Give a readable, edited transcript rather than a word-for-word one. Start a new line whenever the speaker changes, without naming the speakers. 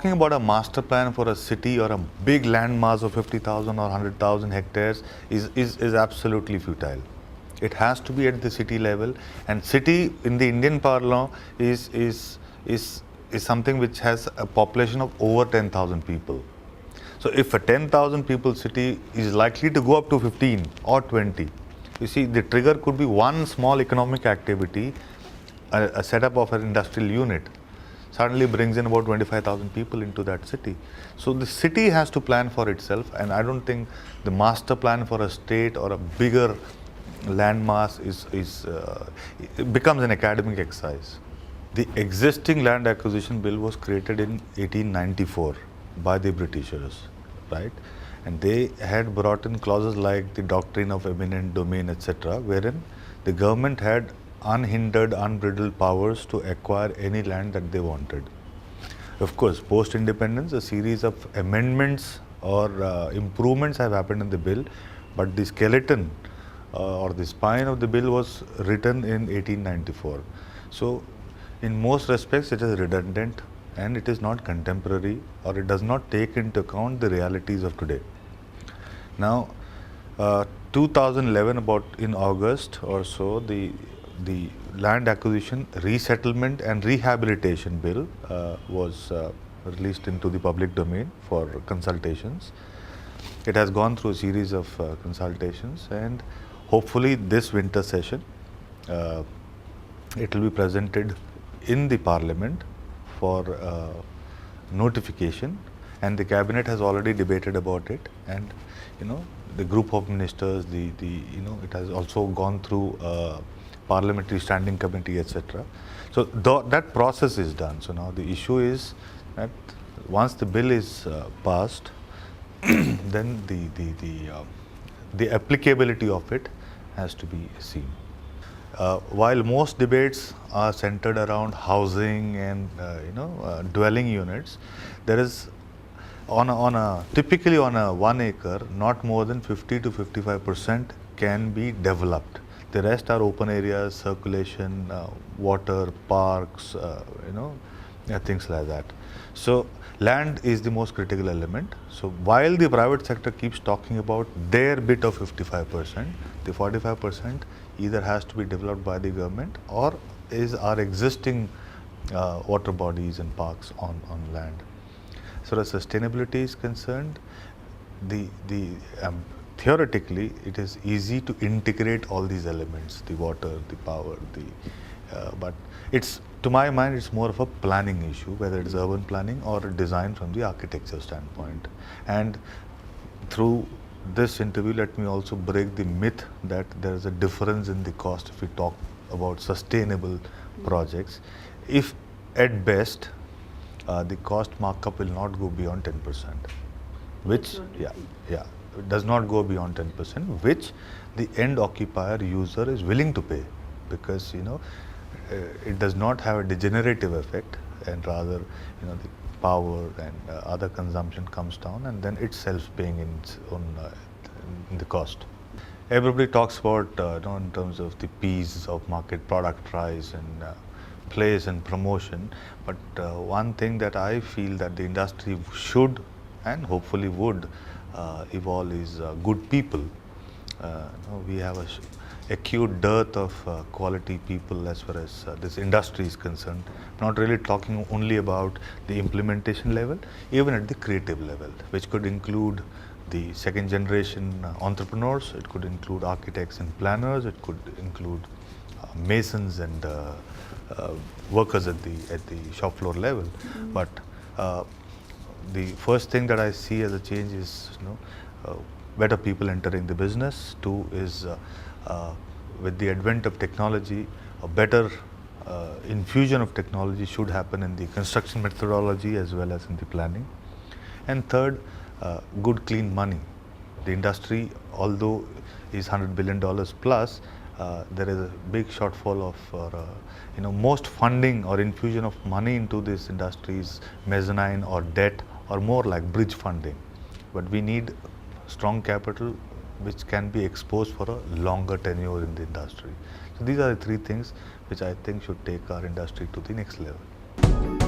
talking about a master plan for a city or a big land mass of 50,000 or 100,000 hectares is absolutely futile. It has to be at the city level, and city in the Indian parlance is something which has a population of over 10,000 people. So if a 10,000 people city is likely to go up to 15 or 20, you see the trigger could be one small economic activity, a setup of an industrial unit suddenly brings in about 25,000 people into that city. So the city has to plan for itself, and I don't think the master plan for a state or a bigger land mass it becomes an academic exercise. The existing land acquisition bill was created in 1894 by the Britishers, right? And they had brought in clauses like the doctrine of eminent domain, etc., wherein the government had unhindered, unbridled powers to acquire any land that they wanted. Of course, post-independence, a series of amendments or improvements have happened in the bill, but the skeleton or the spine of the bill was written in 1894. So, in most respects, it is redundant and it is not contemporary, or it does not take into account the realities of today. Now, 2011, about in August or so, the Land Acquisition, Resettlement and Rehabilitation Bill was released into the public domain for consultations. It has gone through a series of consultations, and hopefully this winter session it will be presented in the Parliament for notification, and the Cabinet has already debated about it, and the group of ministers, it has also gone through Parliamentary Standing Committee, etc. So that process is done. So now the issue is that once the bill is passed, then the applicability of it has to be seen. While most debates are centered around housing and dwelling units, there is typically on a 1 acre, not more than 50 to 55% can be developed. The rest are open areas, circulation, water, parks, things like that. So land is the most critical element. So while the private sector keeps talking about their bit of 55%, the 45% either has to be developed by the government or is our existing water bodies and parks on land. So as sustainability is concerned, theoretically, it is easy to integrate all these elements, the water, the power, but to my mind, it's more of a planning issue, whether it is urban planning or design from the architecture standpoint. And through this interview, let me also break the myth that there is a difference in the cost if we talk about sustainable projects. If at best, the cost markup will not go beyond 10%, which, it does not go beyond 10%, which the end occupier user is willing to pay, because it does not have a degenerative effect, and rather the power and other consumption comes down, and then it's self-paying in the cost. Everybody talks about in terms of the P's of market, product, price, and place and promotion, but one thing that I feel that the industry should and hopefully would evolve is good people. We have a acute dearth of quality people as far as this industry is concerned. Not really talking only about the implementation level, even at the creative level, which could include the second generation entrepreneurs, it could include architects and planners, it could include masons and workers at the shop floor level. But the first thing that I see as a change is better people entering the business. Two is with the advent of technology, a better infusion of technology should happen in the construction methodology as well as in the planning. And third, good clean money. The industry, although is $100 billion plus, there is a big shortfall of most funding or infusion of money into this industry is mezzanine or debt, or more like bridge funding. But we need strong capital which can be exposed for a longer tenure in the industry. So these are the three things which I think should take our industry to the next level.